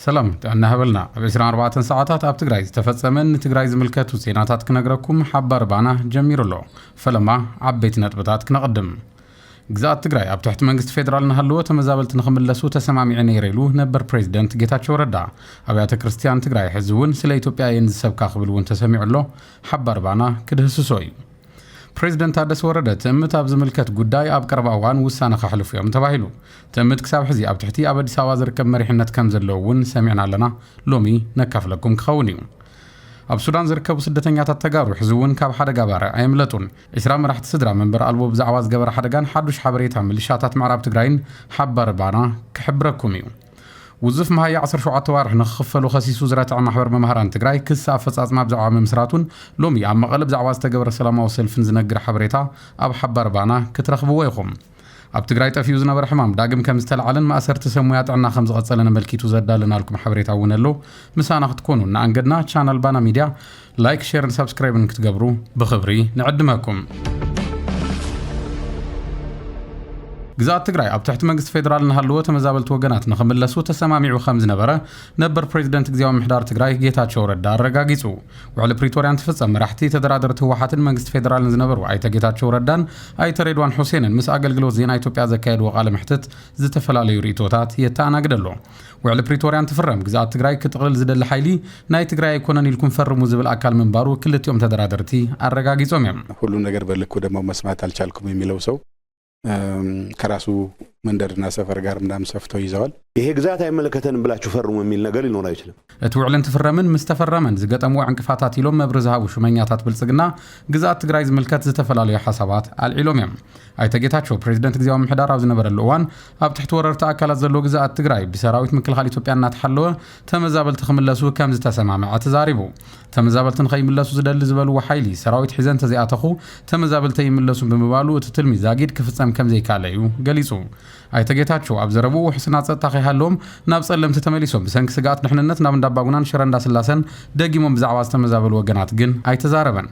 سلام أنا هبلنا بإسرع 4 ساعات أب تجري تفصمن تجري زملكات وسيناتات كنقرأكم حبار بانا جمير الله فلما عبيت نربطات كنقدم جزات تجري أب تحت منجست فيدرال نهلو تمزابلت نخملسو تسمع عيني ريلو نبر بريزيدنت جيتاتشو ردا أبيات كريستيان تجري حزون سلا إثيوبيا ينزسب كاخبلون تسمع له حبار بانا كدهسسوي بريزيدنت تادس ورده تمت اب زملكت ጉዳይ ኣብ ቀረባ እዋን ውሳነ ከሕልፉ እዮም ተባሂሉ ተምት ክሳብ ሕዚ ኣብ ትሕቲ ኣብ አዲስ አበባ ዝርከብ መሪሕነት ከም ዘለዎ እውን ሰሚዕና ኣለና ሎሚ ነካፍለኩም ክኸውን እዩ ኣብ ሱዳን ዝርከቡ ስደተኛታት ተጋሩ ሕዚ እውን ካብ ሓደጋ ባርዕ ኣይምለጡን 20 መራሕቲ ስድራ መንበር ኣልቦ ብዛዕባ ዝገበረ ሓደጋን ሓዱሽ ሓበሬታ ሚሊሻታት ምዕራብ ትግራይን ሓባር ባና ክሕብረኩም እዩ وظف مهاي 17 وارح نخفلو خسيسو زراتع محور ممهران تግራይ ክስ ኣፈጻጽማ ብዛዕባ ምምስራቱን ሎሚ ኣብ መቐለ ብዛዕባ ዝተገበረ ሰላማዊ ሰልፍን ዝነግር ሓበሬታ ኣብ ሓባር ባና ክትረኽብዎ ኢኹም ኣብ ትግራይ ጠፊዩ ዝነበረ ሕማም ዳግም ከም ዝተልዓለን ማእሰርቲ ሰሙያ ጥዕና ከም ዝቐጸለን መልኪቱ ዘዳልናልኩም ሓበሬታ እውን ኣሎ ምሳና ክትኮኑ ንኣንገድና ቻናል ባና ሚድያ ላይክ ሼር ሰብስክራይብ ክትገብሩ ብኽብሪ ንዕድመኩም ግዛት ትግራይ ኣብ ትሕቲ መንግስቲ ፌደራል ንሃለዎ ተመዛበልቲ ወገናት ንኽምለሱ ተሰማሚዑ ከም ዝነበረ ነበር ፕሬዝደንት ግዚያዊ ምሕዳር ትግራይ ጌታቸው ረዳ አረጋጊጹ ውዕል ፕሪቶሪያን ተፈጸመ መራሕቲ ተደራደርቲ ህወሓትን መንግስቲ ፌደራልን ዝነበሩ ኣይተ ጌታቸው ረዳን ኣይተ ሬድዋን ሁሴንን ምስ ኣገልግሎት ዜና ኢትዮጵያ ዘካየድዎ ቃለ መሕትት ዝተፈላለዩ ርእቶታት የተኣናግደሎ ውዕል ፕሪቶሪያን ተፈረም ግዛት ትግራይ ክትቕልል ዝደሊ ሓይሊ ናይ ትግራይ ኣይኮነን ኢልኩም ፈርሙ ዝብል አካል መንባሩ ክልቲኦም ተደራደርቲ አረጋጊጾም እዮም ሁሉ ነገር በልኩ ደግሞ መስማት አልቻልኩም የሚለው ሰው ከራሱ መንደርና ሰፈር ጋር እንዳምሰፍተው ይዘዋል ይሄ ግዛት አይመለከተንም ብላችሁ ፈርሙ የሚል ነገር ሊኖር አይችልም እትውዕልን ተፈረምን ምስተፈረመን ዝገጠሙ ዕንቅፋታት ኢሎም መብር ዝሃቡ ሹመኛታት ብልጽግና ግዛት ትግራይ ዝምልከት ዝተፈላለዩ ሓሳባት አልዒሎም እዮም ኣይተ ጌታቸው ፕሬዝደንት ግዚያዊ ምሕዳር ኣብ ዝነበረሉ እዋን ኣብ ትሕቲ ወረርቲ ኣካላት ዘሎ ግዛት ትግራይ ብሰራዊት ምክልኻል ኢትዮጵያ እናተሓለወ ተመዛበልቲ ክምለሱ ከም ዝተሰማምዐ ተዛሪቡ ተመዛበልቲ ንኸይምለሱ ዝደሊ ዝበልዎ ሓይሊ ሰራዊት ሒዘን ተዘይኣተኹ ተመዛበልቲ ይምለሱ ብምባሉ እቲ ትልሚ ዛጊድ ክፍጸም ከም ዘይካለ እዩ ገሊጹ ኣይተ ጌታቸው ኣብ ዘረቡ ውሕስናት ጸጥታ ኸይሃለዎም ናብ ጸለምቲ ተመሊሶም ብሰንኪ ስጋት ድሕንነት ናብ እንዳባጉናን ሽረ እንዳስላሰን ደጊሞም ብዛዕባ ዝተመዛበሉ ወገናት ግን ኣይተዛረበን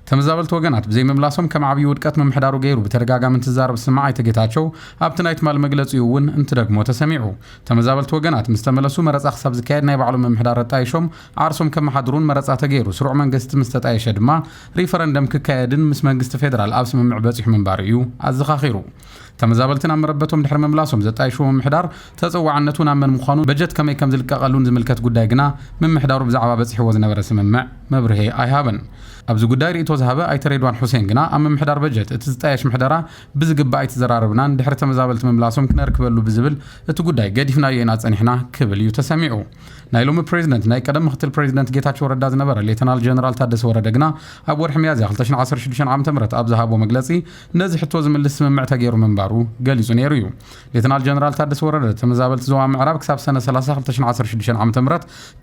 ተመዛበልቲ ወገናት ብዘይ መምላሶም ከም ዓብይ ውድቀት መምሕዳሩ ገይሩ ብተደጋጋሚ እንትዛረብ ስማዕ ኣይተ ጌታቸው ኣብቲ ናይ ትማል መግለጺ እውን እንትደግሞ ተሰሚዑ ተመዛበልቲ ወገናት ምስ ተመለሱ መረጻ ክሳብ ዝካየድ ናይ ባዕሉ መምሕዳር ጣይሾም ዓርሶም ከም መሓድሩን መረጻ ተገይሩ ስሩዕ መንግስቲ ምስ ተጣየሸ ድማ ሪፈረንደም ክካየድን ምስ መንግስቲ ፌደራል ኣብ ስምምዕ በፂሑ ምንባር እዩ ኣዘኻኺሩ ተመዛበልትን ኣብ መረበቶም ድሕሪ መምላሶም ዘጣይሹ መምሕዳር ተጸዋዕነቱ ናብ መን ምዃኑ በጀት ከመይ ከም ዝልቀቐሉን ዝምልከት ጉዳይ ግና መምሕዳሩ ብዛዕባ በፂሕዎ ዝነበረ ስምምዕ መብርሄ ኣይሃበን ኣብዚ ጉዳይ ርእቶ ዝሃበ ኣይተ ሬድዋን ሁሴን ግና ኣብ መምሕዳር በጀት እቲ ዝጣየሽ ምሕደራ ብዝግባእ ኣይተዘራርብናን ድሕሪ ተመዛበልቲ መምላሶም ክነርክበሉ ብዝብል እቲ ጉዳይ ገዲፍናዮ ኢና ጸኒሕና ክብል እዩ ተሰሚዑ ናይ ሎሚ ፕሬዝደንት ናይ ቀደም ምክትል ፕሬዝደንት ጌታቸው ረዳ ዝነበረ ሌተናል ጀነራል ታደሰ ወረደ ግና ኣብ ወርሒ ሚያዝያ 2016 ዓ.ም ኣብ ዝሃቦ መግለጺ ነዚ ሕቶ ዝምልስ ስምምዕ ተገይሩ መንባሩ ገሊጹ ነይሩ እዩ ሌተናል ጀነራል ታደሰ ወረደ ተመዛበልቲ ዞባ ምዕራብ ክሳብ ሰነ 30 2016 ዓ.ም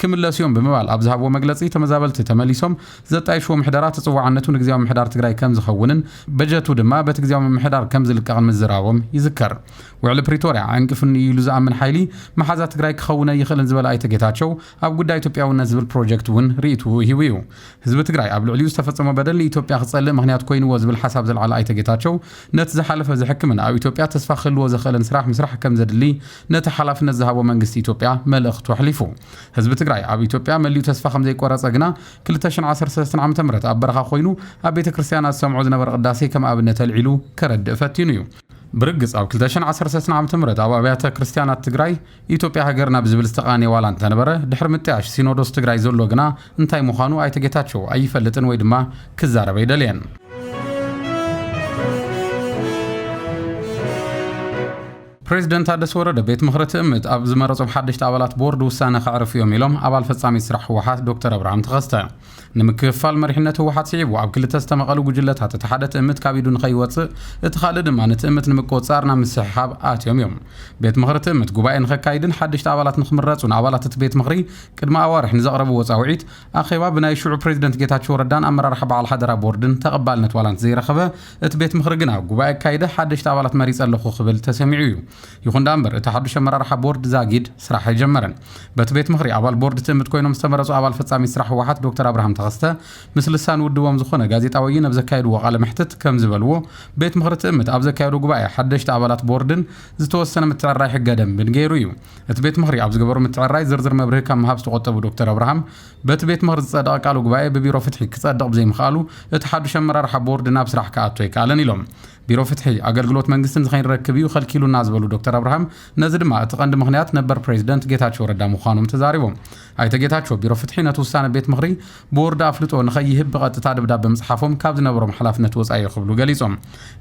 ክምለሱ እዮም ብምባል ኣብ ዝሃቦ መግለጺ ተመዛበልቲ ተመሊሶም ዘጣይሽዎ ምሕደራ ተጽዋዕነቱ ንግዚያዊ ምሕዳር ትግራይ ከም ዝኸውንን በጀቱ ድማ በቲ ግዚያዊ ምሕዳር ከም ዝልቀቕን ምዝራቦም ይዝከር ውዕል ፕሪቶሪያ ዕንቅፍን ኢሉ ዝኣምን ሓይሊ መሓዛ ትግራይ ክኸውነ ይኽእልን ዝበለ ኣይተ ጌታቸው ኣብ ጉዳይ ኢትዮጵያውነት ዝብል ፕሮጀክት እውን ርእቱ ሂቡ እዩ ህዝቢ ትግራይ ኣብ ልዕሊኡ ዝተፈጸመ በደል ኢትዮጵያ ክጸልእ ምኽንያት ኮይኑዎ ዝብል ሓሳብ ዘልዓለ ኣይተ ጌታቸው ነቲ ዝሓለፈ ዝሕክምን ኣብ ኢትዮጵያ ተስፋ ክህልዎ ዝኽእልን ስራሕ ምስራሕ ከም ዘድሊ ነቲ ሓላፍነት ዝሃቦ መንግስቲ ኢትዮጵያ መልእኽቱ ኣሕሊፉ ህዝቢ ትግራይ ኣብ ኢትዮጵያ መሊኡ ተስፋ ከም ዘይቆረጸ ግና 2013 ዓ.ም ኣብ በረኻ ኮይኑ ኣብ ቤተ ክርስቲያናት ሰምዑ ዝነበረ ቅዳሴ ከም ኣብነት ኣልዒሉ ከረድእ ፈቲኑ እዩ ብርግጽ ኣብ 2013 ዓ.ም ኣብ ኣብያተ ክርስቲያናት ትግራይ ኢትዮጵያ ሃገርና ብዝብል ዝተቃነየ ዋላ እንተነበረ ድሕሪ ምጥያሽ ሲኖዶስ ትግራይ ዘሎ ግና እንታይ ምዃኑ ኣይተ ጌታቸው ኣይፈልጥን ወይ ድማ ክዛረበ ይደልየን ፕሬዝደንት ታደሰ ወረደ ቤት ምኽሪ ትእምት ኣብ ዝመረጾም ሓደሽቲ ኣባላት ቦርድ ውሳነ ከዕርፉ እዮም ኢሎም ኣባል ፈጻሚ ስራሕ ህወሓት ዶክተር አብርሃም ተኸስተ ንምክፍፋል መሪሕነት ህወሓት ሲዒቡ ኣብ ክልተ ዝተመቐሉ ጉጅለታት እቲ ሓደ ትእምት ካብ ኢዱ ንኸይወፅእ እቲ ካልእ ድማ ንትእምት ንምቁፅጻር ናብ ምስሕሓብ ኣትዮም እዮም ቤት ምኽሪ ትእምት ጉባኤ ንኸካይድን ሓደሽቲ ኣባላት ንኽምረፁን ኣባላት እቲ ቤት ምኽሪ ቅድሚ ኣዋርሕ ንዘቕረብዎ ጻውዒት ኣኼባ ብናይ ሽዑ ፕሬዝደንት ጌታቸው ረዳን ኣመራርሓ በዓል ሓደራ ቦርድን ተቐባልነት ዋላ እንተዘይረኸበ እቲ ቤት ምኽሪ ግና ጉባኤ ካይደ ሓደሽቲ ኣባላት መሪፅ ኣለኹ ክብል ተሰሚዑ እዩ ይኹን ዳምበር እቲ ሓዱሽ ኣመራርሓ ቦርድ ዛጊድ ስራሕ ይጀመረን በቲ ቤት ምኽሪ ኣባል ቦርድ ትእምት ኮይኖም ዝተመረጹ ኣባል ፈጻሚ ስራሕ ህወሓት ዶክተር አብርሃም ተኸስተ ምስ ልሳን ውድቦም ዝኾነ ጋዜጣዊ ወይን ኣብ ዘካየድዎ ቃለ መሕትት ከም ዝበልዎ ቤት ምኽሪ ትእምት ኣብ ዘካየዱ ጉባኤ ሓደሽቲ ኣባላት ቦርድን ዝተወሰነ ምትዕራይ ሕገ ደንብን ገይሩ እዩ እቲ ቤት ምኽሪ ኣብ ዝገበሩ ምትዕራይ ዝርዝር መብርሂ ካብ ምሃብ ዝተቆጠቡ ዶክተር አብርሃም በቲ ቤት ምኽሪ ዝጸደቐ ቃል ጉባኤ ብቢሮ ፍትሒ ክጸድቕ ብዘይምኽኣሉ እቲ ሓዱሽ ኣመራርሓ ቦርድ ናብ ስራሕ ክኣቱ ኣይከኣለን ኢሎም ቢሮ ፍትሒ ኣገልግሎት መንግስትን ዝኸይንረክብ እዩ ከልኪሉና ዝበሉ ዶክተር አብርሃም ነዚ ድማ እቲ ቀንዲ ምኽንያት ነበር ፕሬዚደንት ጌታቸው ረዳ ምዃኖም ተዛሪቦም ኣይተ ጌታቸው ቢሮ ፍትሒ ነቲ ውሳነ ቤት ምኽሪ ቦርድ ኣፍልጦ ንኸይህብ ብቐጥታ ደብዳቤ ምጽሓፎም ካብ ዝነበሮም ሓላፍነት ወጻኢ ክብሉ ገሊጾም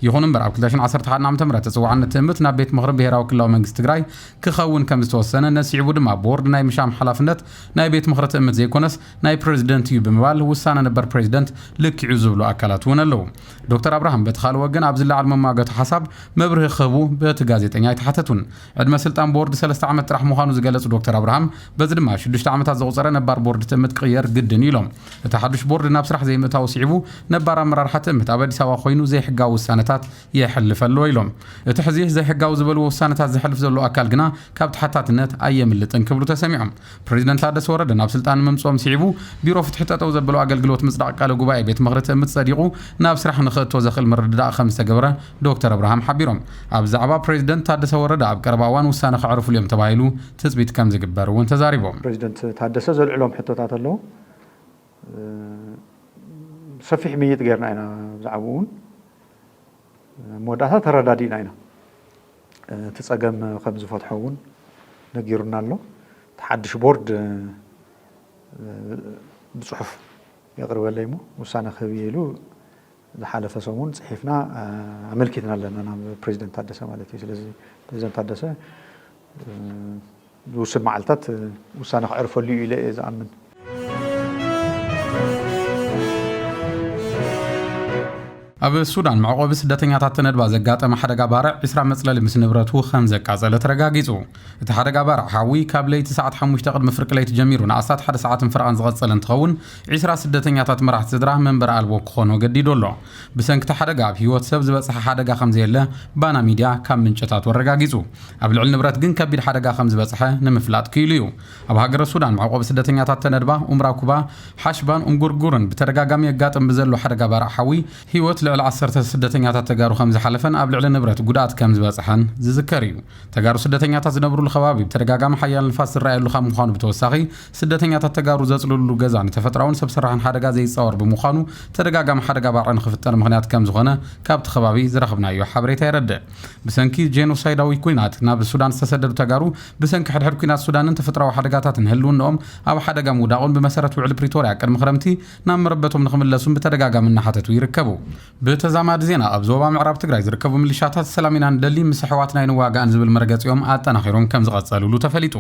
ይኹን እምበር ኣብ 2011 ዓ.ም ተጽዋዕነት ትእምት ናብ ቤት ምኽሪ ብሄራዊ ክልላዊ መንግስቲ ትግራይ ክኸውን ከም ዝተወሰነ ነሲዕቡ ድማ ቦርድ ናይ ምሻም ሓላፍነት ናይ ቤት ምኽሪ ትእምት ዘይኮነስ ናይ ፕሬዚደንት እዩ ብምባል ውሳነ ነበር ፕሬዚደንት ልክዑ ዝብሉ ኣካላት እውን ኣለዉ ዶክተር አብርሃም በቲ ካልእ ወገን ኣብ ዝለዓል መማገቱ ሓሳብ መብርሂ ክህቡ በቲ ጋዜጠኛ ይተሓተቱን ዕድመ ስልጣን ቦርድ 3 ዓመት ጥራሕ ምዃኑ ዝገለጹ ዶክተር አብርሃም በዚ ድማ 6 ዓመታት ዘቑፀረ ነባር ቦርድ ትእምት ክቕየር ግድን ኢሎም እቲ ሓዱሽ ቦርድ ናብ ስራሕ ዘይምእታው ሲዒቡ ነባር ኣመራርሓ ትእምት ኣብ ኣዲስ ኣበባ ኮይኑ ዘይሕጋዊ ውሳነታት የሕልፍ ኣሎ ኢሎም እቲ ሕዚ ዘይሕጋዊ ዝበልዎ ውሳነታት ዘሕልፍ ዘሎ ኣካል ግና ካብ ተሓታትነት ኣየምልጥን ክብሉ ተሰሚዖም ፕሬዚደንት ታደሰ ወረደ ናብ ስልጣን ምምጽኦም ሲዒቡ ቢሮ ፍትሒ ጠጠው ዘበሎ ኣገልግሎት ምጽዳቕ ቃለ ጉባኤ ቤት ምኽሪ ትእምት ጸዲቑ ናብ ስራሕ ንኽእቶ ዘኽእል ምርድዳእ ከም ዝተገበረ ዶክተር አብርሃም ሓቢሮም ኣብ ዛዕባ ፕሬዚደንት ታደሰ ወረደ ኣብ ቀረባ እዋን ውሳነ ከዕርፍሉ እዮም ተባሂሉ ትጽቢት ከም ዝግበር እውን ተዛሪቦም ፕሬዚደንት ታደሰ ዘልዕሎም ሕቶታት ኣለዉ ሰፊሕ ምይጥ ጌርና ኢና ብዛዕባ እውን መወዳእታ ተረዳዲእና ኢና እቲ ጸገም ከም ዝፈትሖ እውን ነጊሩና ኣሎ ተሓድሽ ቦርድ ብጽሑፍ የቕርበለይ እሞ ውሳነ ክህብ ኢሉ ዝሓለፈ ሰሙን ጽሒፍና ኣመልኪትና ኣለና ናብ ፕሬዚደንት ታደሰ ማለት እዩ ስለዚ ፕሬዚደንት ታደሰ ዝውስን መዓልታት ውሳነ ክዕርፈሉ እዩ ኢለ እየ ዝኣምን ኣብ ሱዳን መዕቆቢ ስደተኛታት ተነድባ ዘጋጠመ ሓደጋ ባርዕ 20 መጽለሊ ምስ ንብረቱ ከም ዘቃጸለ ተረጋጊጹ እቲ ሓደጋ ባርዕ ሓዊ ካብ ለይቲ ሰዓት 5 ቅድሚ ፍርቂ ለይቲ ጀሚሩ ንኣሳት 1 ሰዓትን ፍርቓን ዝቐጸለ እንትኸውን 20 ስደተኛታት መራሕቲ ስድራ መንበሪ ኣልቦ ክኾኑ ገዲዱ ኣሎ ብሰንኪ ሓደጋ ኣብ ህይወት ሰብ ዝበጽሐ ሓደጋ ከም ዘየለ ባና ሚድያ ካብ ምንጭታት ወረጋጊጹ ኣብ ልዕሊ ንብረት ግን ከቢድ ሓደጋ ከም ዝበጽሐ ንምፍላጥ ክኢሉ እዩ ኣብ ሃገረ ሱዳን መዕቆቢ ስደተኛታት ተነድባ ኡምራ ኩባ ሓሽባን ኡምጉርጉርን ብተደጋጋሚ የጋጥም ብዘሎ ሓደጋ ባርዕ ሓዊ ህይወት ልዕሊ 10 ስደተኛታት ተጋሩ ከም ዝሓለፈን ኣብ ልዕሊ ንብረት ጉድኣት ከም ዝበጽሐን ዝዝከር እዩ ተጋሩ ስደተኛታት ዝነብሩሉ ከባቢ ብተደጋጋሚ ሓያል ንፋስ ዝረኣየሉ ከም ምዃኑ ብተወሳኺ ስደተኛታት ተጋሩ ዘጽልሉ ገዛ ንተፈጥሮውን ሰብ ስራሕን ሓደጋ ዘይጻወር ብምዃኑ ተደጋጋሚ ሓደጋ ባርዕ ንኽፍጠር ምኽንያት ከም ዝኾነ ካብቲ ከባቢ ዝረኽብናዮ ሓበሬታ ይረድእ ብሰንኪ ጄኖሳይዳዊ ኩናት ናብ ሱዳን ዝተሰደዱ ተጋሩ ብሰንኪ ሕድሕድ ኩናት ሱዳንን ተፈጥሮዊ ሓደጋታትን ህልውንኦም ኣብ ሓደጋ ምውዳቑን ብመሰረት ውዕሊ ፕሪቶርያ ቅድሚ ክረምቲ ናብ መረበቶም ንኽምለሱን ብተደጋጋሚ እናሓተቱ ይርከቡ ብተዛማዲ ዜና ኣብ ዞባ ምዕራብ ትግራይ ዝርከቡ ሚሊሻታት ሰላም ኢና ንደሊ ምስ ኣሕዋትና ይንዋጋእን ዝብል መርገፂኦም ኣጠናኺሮም ከም ዝቐጸሉሉ ተፈሊጡ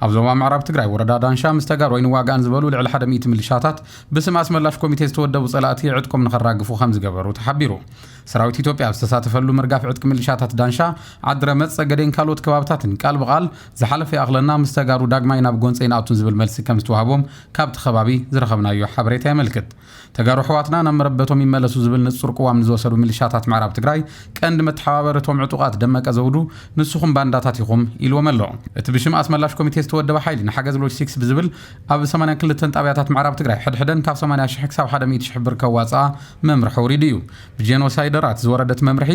ኣብ ዞባ ምዕራብ ትግራይ ወረዳ ዳንሻ ምስ ተጋሩ ይንዋጋእን ዝበሉ ልዕሊ 100 ሚሊሻታት ብስም ኣስመላሽ ኮሚቴ ዝተወደቡ ጸላእቲ ዕጥቆም ንኸራግፉ ከም ዝገበሩ ተሓቢሩ ሰራዊት ኢትዮጵያ ዝተሳተፈሉ ምርጋፍ ዕጥቂ ሚሊሻታት ዳንሻ ዓድረመጽ ጸገዴን ካልኦት ከባብታትን ቃል ብቓል ዝሓለፈ ያቕለና ምስ ተጋሩ ዳግማይ ናብ ጎንፀይ ንኣቱን ዝብል መልሲ ከም ዝተዋህቦም ካብቲ ከባቢ ዝረኸብናዮ ሓበሬታ የመልክት ተጋሩ ሕዋትና ናብ መረበቶም ይመለሱ ዝብል ንጹር ቅዋም ዝወሰዱ ሚሊሻታት ምዕራብ ትግራይ ቀንዲ መተሓባበረቶም ዕጡቃት ደመቀ ዘውዱ ንስኹም ባንዳታት ኢኹም ኢልዎም ኣሎ እቲ ብሽም ኣስመላሽ ኮሚቴ ዝተወደበ ሓይሊ ንሓገዝ ሎጂስቲክስ ብዝብል ኣብ 82 ጣብያታት ምዕራብ ትግራይ ሕድሕደን ካብ 80,000 ክሳብ 100,000 ብር ከዋፅኣ መምርሒ ውሪድ እዩ ብጄኖሳይደራት ዝወረደት መምርሒ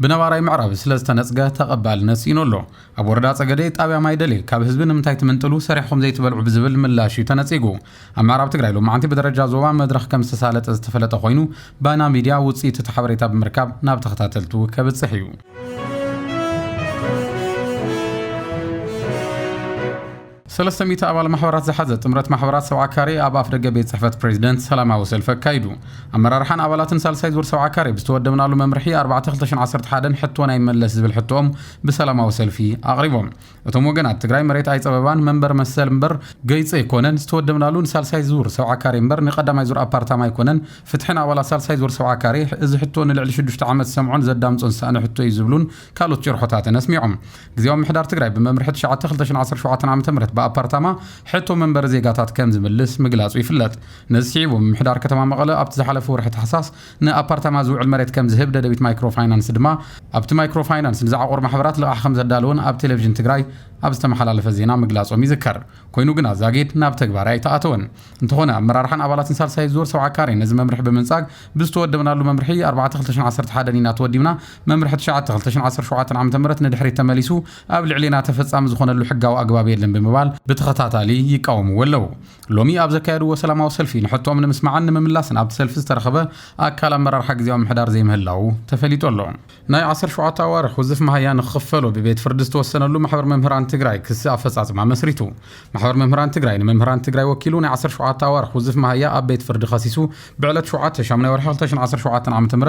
ብነባራይ ምዕራብ ስለዝተነጽገ ተቐባልነት ኢኖሎ ኣብ ወረዳ ጸገዴ ጣብያ ማይደሌ ካብ ህዝቢ ንምንታይ ትምንጥሉ ሰሪሕኩም ዘይትበልዑ ብዝብል ምላሽ ተነጺጉ ኣብ ምዕራብ ትግራይ ሎማዓንቲ በደረጃ ዞባ መድረኽ ከም ዝተሳለጠ ዝተፈለጠ ኮይኑ ባና ሚድያ ውጽኢት እቲ ሓበሬታ ብምርካብ ናብ ተኸታተልቱ ከብጽሕ እዩ ሰለስተ ሚእቲ ኣባል ማሕበራት ዝሓዘ ጥምረት ማሕበራት ሰብዓካሪ ኣብ ኣፍ ደገ ቤት ጽሕፈት ፕሬዚደንት ሰላማዊ ሰልፊ ኣካይዱ ኣመራርሓን ኣባላትን ሳልሳይ ዙር ሰብዓካሪ ብዝተወደብናሉ መምርሒ 4/2011 ሕቶ ናይ መለስ ዝብል ሕቶኦም ብሰላማዊ ሰልፊ ኣቕሪቦም እቶም ወገናት ትግራይ መሬት ኣይፀበባን መንበር መሰል እምበር ገይጽ ኣይኮነን ዝተወደብናሉ ንሳልሳይ ዙር ሰብዓካሪ እምበር ንቐዳማይ ዙር ኣፓርታማ ኣይኮነን ፍትሕን ኣባላት ሳልሳይ ዙር ሰብዓካሪ እዚ ሕቶ ንልዕሊ 6 ዓመት ሰምዖን ዘዳምፆን ዝሰኣነ ሕቶ እዩ ዝብሉን ካልኦት ጭርሖታትን ኣስሚዖም ግዜያዊ ምሕዳር ትግራይ ብመምርሒ 9/2017 ዓ.ም ኣፓርታማ ሕቶ መንበር ዜጋታት ከም ዝምልስ ምግላጹ ይፍለጥ ነዚዕቡ ምሕዳር ከተማ መቐለ ኣብቲ ዝሓለፈ ወርሒ ተሓሳስ ንኣፓርታማ ዝውዕል መሬት ከም ዝህብ ደደቢት ማይክሮፋይናንስ ድማ ኣብቲ ማይክሮፋይናንስ ንዝዓቆር ማሕበራት ልቓሕ ከም ዘዳለውን ኣብ ቴሌቪዥን ትግራይ ኣብ ዝተመሓላለፈ ዜና ምግላጾም ይዝከር ኮይኑ ግን ኣዛጌድ ናብ ተግባር ኣይተኣተወን እንተኾነ ኣመራርሓን ኣባላትን ሳልሳይ ዙር ሰውዓካሪ ነዚ መምርሒ ብምንጻግ ብዝተወደብናሉ መምርሒ 4/2011 ኢና ተወዲብና መምርሒ 9/2017 ዓ.ም ንድሕሪት ተመሊሱ ኣብ ልዕሊና ተፈጻሚ ዝኾነሉ ሕጋዊ ኣግባብ የለን ብምባል ብተኸታታሊ ይቃወምዎ ኣለዉ ሎሚ ኣብ ዘካየድዎ ሰላማዊ ሰልፊ ንሕቶም ንምስማዕን ንምምላስን ኣብቲ ሰልፊ ዝተረኸበ ኣካል ኣመራርሓ ግዜያዊ ምሕዳር ዘይምህላው ተፈሊጡ ኣሎ ናይ 17 ኣዋርሕ ውዝፍ መሃያ ንኽኽፈሎ ብቤት ፍርዲ ዝተወሰነሉ ማሕበር መምህራን ትግራይ ክሲ ኣፈጻጽማ መስሪቱ ማሕበር መምህራን ትግራይ ንመምህራን ትግራይ ወኪሉ ናይ 17 ኣዋርሕ ውዝፍ መሃያ ኣብ ቤት ፍርዲ ኸሲሱ ብዕለት 7/8/2017 ዓ.ም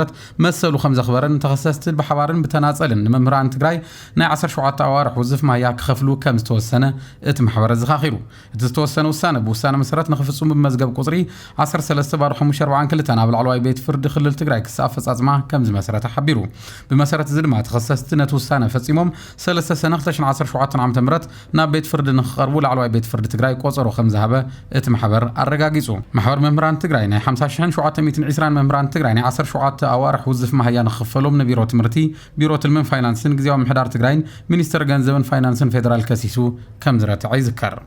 መሰሉ ከም ዘኽበረን ተኸሰስቲ ብሓባርን ብተናጸልን ንመምህራን ትግራይ ናይ 17 ኣዋርሕ ውዝፍ መሃያ ክኸፍሉ ከም ዝተወሰነ እቲ ማሕበር ዘኻኺሩ እቲ ዝተወሰነ ውሳነ ብውሳነ መሰረት ንኽፍጽሙ ብመዝገብ ቁጽሪ 13/542 ኣብ ላዕለዋይ ቤት ፍርዲ ክልል ትግራይ ክሲ ኣፈጻጽማ ከም ዝመስረተ ሓቢሩ ብመሰረት እዚ ድማ ተኸሰስቲ ነቲ ውሳነ ፈጺሞም 3 ሰነ 2017 ዓ.ም ናብ ቤት ፍርዲ ንኽቐርቡ ላዕለዋይ ቤት ፍርዲ ትግራይ ቆጸሮ ከም ዝሃበ እቲ ማሕበር ኣረጋጊጹ ማሕበር መምህራን ትግራይ ናይ 50,720 መምህራን ትግራይ ናይ 17 ኣዋርሕ ውዝፍ መሃያ ንኽኽፈሎም ንቢሮ ትምህርቲ ቢሮ ትልምን ፋይናንስን ግዜያዊ ምሕዳር ትግራይን ሚኒስትር ገንዘብን ፋይናንስን ፌደራል ከሲሱ ከም ዝረትዐ ይዝከር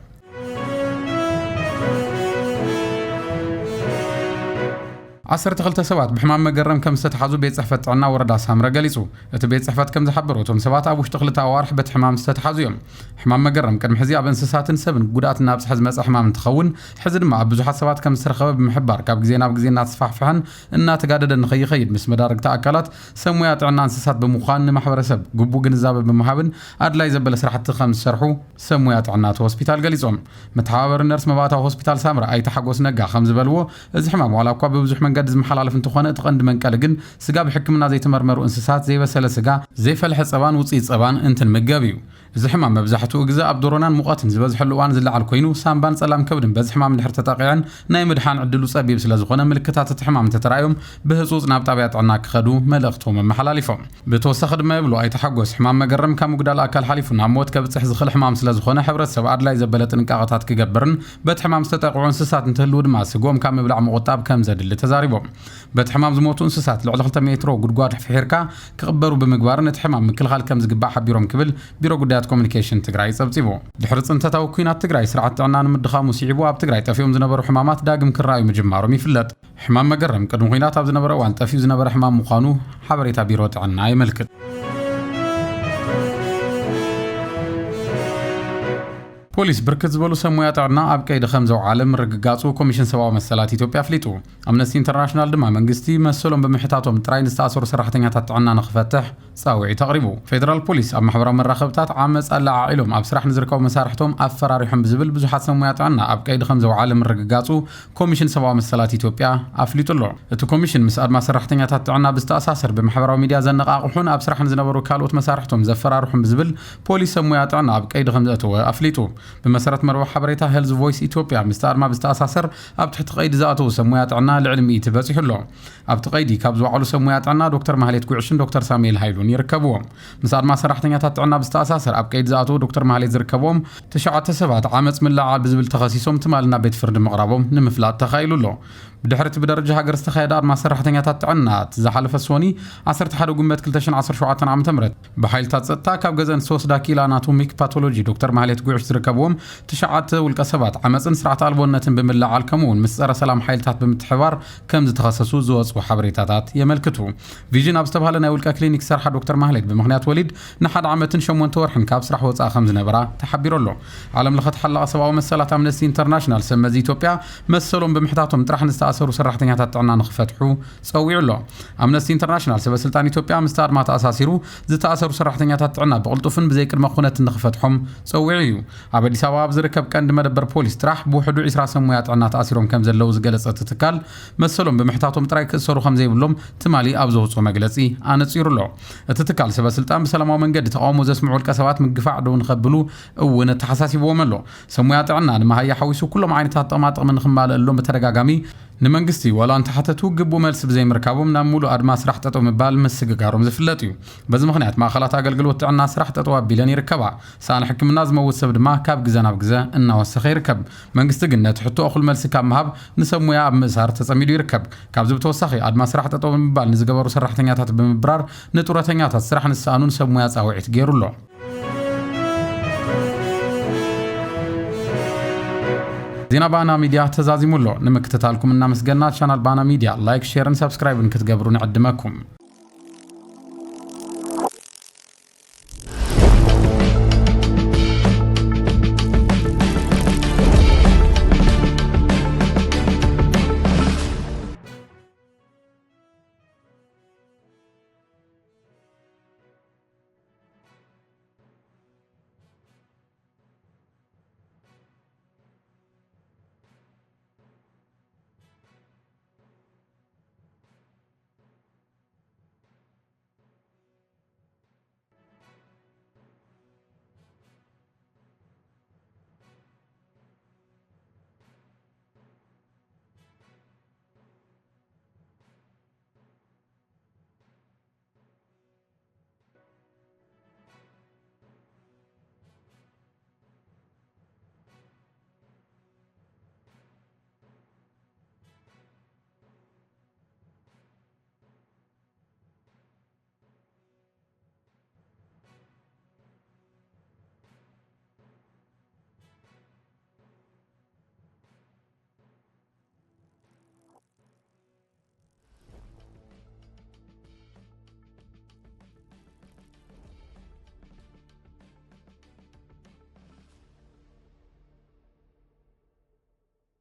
12 ሰባት ብሕማም መገረም ከም ዝተተሓዙ ቤት ጽሕፈት ጥዕና ወረዳ ሳምረ ገሊጹ እቲ ቤት ጽሕፈት ከም ዝሓበሮ እቶም ሰባት ኣብ ውሽጢ 2 ኣዋርሕ በቲ ሕማም ዝተተሓዙ እዮም ሕማም መገረም ቅድሚ ሕዚ ኣብ እንስሳትን ሰብን ጉድኣት እናብጽሐ ዝመጽእ ሕማም እንትኸውን ሕዚ ድማ ኣብ ብዙሓት ሰባት ከም ዝተረኸበ ብምሕባር ካብ ግዜ ናብ ግዜ እናተስፋሕፍሐን እናተጋደደ ንኸይኸይድ ምስ መዳርግቲ ኣካላት ሰብ ሞያ ጥዕና እንስሳት ብምዃን ንማሕበረሰብ ግቡእ ግንዛቤ ብምሃብን ኣድላይ ዘበለ ስራሕቲ ከም ዝሰርሑ ሰብ ሞያ ጥዕና ሆስፒታል ገሊጾም መተሓባበሪ ነርስ መባእታዊ ሆስፒታል ሳምረ ኣይተሓጎስ ነጋ ከም ዝበልዎ እዚ ሕማም ዋላ እኳ ብብዙሕ መንገዲ ዝመሓላለፍ እንትኾነ እቲ ቀንዲ መንቀል ግን ስጋ ብሕክምና ዘይተመርመሩ እንስሳት ዘይበሰለ ስጋ ዘይፈልሐ ጸባን ውፅኢት ጸባን እንትንምገብ እዩ እዚ ሕማም መብዛሕትኡ ግዜ ኣብ ዶሮናን ሙቐትን ዝበዝሐሉ እዋን ዝለዓል ኮይኑ ሳምባን ጸላም ከብድን በዚ ሕማም ድሕር ተጠቂዐን ናይ ምድሓን ዕድሉ ጸቢብ ስለ ዝኾነ ምልክታት እቲ ሕማም ተተራእዮም ብህፁፅ ናብ ጣብያ ጥዕና ክኸዱ መልእኽቶም መመሓላሊፎም ብተወሳኺ ድማ ይብሉ ኣይተሓጎስ ሕማም መገረም ካብ ምጉዳል ኣካል ሓሊፉ ናብ ሞት ከብፅሕ ዝኽእል ሕማም ስለ ዝኾነ ሕብረተሰብ ኣድላይ ዘበለ ጥንቃቐታት ክገብርን በቲ ሕማም ዝተጠቕዑ እንስሳት እንተህልው ድማ ስጎም ካብ ምብላዕ ምቁጣብ ከም ዘድሊ ተዛሪቦም በቲ ሕማም ዝሞቱ እንስሳት ልዕሊ 2 ሜትሮ ጉድጓድ ፍሒርካ ክቕበሩ ብምግባርን እቲ ሕማም ምክልኻል ከም ዝግባእ ሓቢሮም ክብል ቢሮ ጉዳያት ኮሙኒኬሽን ትግራይ ጸብጺቡ ድሕሪ ጽንተታዊ ኩናት ትግራይ ስርዓት ጥዕና ንምድኻሙ ሲዒቡ ኣብ ትግራይ ጠፊዮም ዝነበሩ ሕማማት ዳግም ክረኣዩ ምጅማሮም ይፍለጥ ሕማም መገረም ቅድሚ ኩናት ኣብ ዝነበረ እዋን ጠፊዩ ዝነበረ ሕማም ምዃኑ ሓበሬታ ቢሮ ጥዕና ይመልክት ፖሊስ ብርክት ዝበሉ ሰብ ሞያ ጥዕና ኣብ ቀይዲ ከም ዘውዓለ ምርግጋጹ ኮሚሽን ሰብኣዊ መሰላት ኢትዮጵያ ኣፍሊጡ ኣምነስቲ ኢንተርናሽናል ድማ መንግስቲ መሰሎም ብምሕታቶም ጥራይ ንዝተኣሰሩ ሰራሕተኛታት ጥዕና ንኽፈትሕ ጻውዒት ኣቕሪቡ ፌደራል ፖሊስ ኣብ ማሕበራዊ መራኸብታት ዓመፅ ኣላዓዒሎም ኣብ ስራሕ ንዝርከቡ መሳርሕቶም ኣፈራሪሖም ብዝብል ብዙሓት ሰብ ሞያ ጥዕና ኣብ ቀይዲ ከም ዘውዓለ ምርግጋጹ ኮሚሽን ሰብኣዊ መሰላት ኢትዮጵያ ኣፍሊጡ ኣሎ እቲ ኮሚሽን ምስ ኣድማ ሰራሕተኛታት ጥዕና ብዝተኣሳሰር ብማሕበራዊ ሚድያ ዘነቓቕሑን ኣብ ስራሕ ንዝነበሩ ካልኦት መሳርሕቶም ዘፈራርሑም ብዝብል ፖሊስ ሰብ ሞያ ጥዕና ኣብ ቀይዲ ከም ዘእተወ ኣፍሊጡ بمسارات مروح حبريتها هيلز فويس إثيوبيا مستعار ما بستأساسر أبتحت قيد ذاته سمويات عنا العلمي تبصح له أبت قيدي كابزو على سمويات عنا دكتور مهليت كوعشن دكتور ساميل هايلون يركبوهم مستعار ما سرحتنيات عنا بستأساسر أب قيد ذاته دكتور مهليت يركبوهم تشعت سبعة عامس من لعاب بزبل تخصيصهم تمالنا بيت فرد مغربهم نمفلات تخيلوا له بدحرت بدرجة هاجر استخيدار ما سرحتنيات عنا تزحلف السوني 11 قمة 2017 عام تمرت بحيل تاتا كاب جزن سوس داكيلا اناتوميك باثولوجي دكتور مهليت كوعش تركبوهم تشعت والكسبات عمصن سرعه البونتن بملا على الكمون مسره سلام حيلتات بمتحوار كم تخصصوا زوص وحبريتات يملكتو فيجن ابستبهلنا يولك كلينيك سرحه دكتور مهليت بمغنيات وليد نحد عامتن شمون تورحن كاب سرح وصا خمس نبره تحبير له عالم لخت حلقه سباو مسلات امنستي انترناشنال سمزي اثيوبيا مسلهم بمحتاتهم طرح نستاثروا سرحتنيات عنا نخفتحوا صويع له امنستي انترناشنال سبسلطان اثيوبيا مستعد ما تاساسيرو زتاثروا سرحتنيات عنا بقلطفن بزي قدمه خونه نخفتحهم صويعيو أبدي سباب زركب كان دمدبر بوليس تراح بوحدو عسرا سمويات عنا تأثيرهم كم زلو زقلص تتكال مسلهم بمحتاتهم تراي كسرو خمزي بلوم تمالي أبزوصو مجلسي أنا تصير له تتكال سبسلطان بسلام ومنجد تقامو زسمعوا الكسوات من قفاع دون خبلو وين التحساسي بومن له سمويات عنا ما هي حويسو كلهم عينتها طماط من خمال اللوم بترقاقامي ንመንግስቲ ወላ እንተሓተቱ ግቡ መልስ ብዘይ ምርካቦም ናብ ሙሉ ኣድማ ስራሕ ጠጠው ምባል መስግጋሮም ዝፍለጥ እዩ በዚ ምኽንያት ማእኸላት ኣገልግሎት ጥዕና ስራሕ ጠጠው ኣቢለን ይርከባ ሳን ሕክምና ዝመውት ሰብ ድማ ካብ ግዜ ናብ ግዜ እናወሰኸ ይርከብ መንግስቲ ግን ነቲ ሕቶ እኹል መልሲ ካብ ምሃብ ንሰብ ሞያ ኣብ ምእሳር ተጸሚዱ ይርከብ ካብዚ ብተወሳኺ ኣድማ ስራሕ ጠጠው ምባል ንዝገበሩ ሰራሕተኛታት ብምብራር ንጡረተኛታት ስራሕ ንሳኑን ሰብ ሞያ ጻውዒት ገይሩሎ ዜና ባና ሚዲያ ተዛዚሙሎ ንምክትታልኩም እናመስገና ቻናል ባና ሚዲያ ላይክ ሼር እና ሰብስክራይብ ክትገብሩ ንዕድመኩም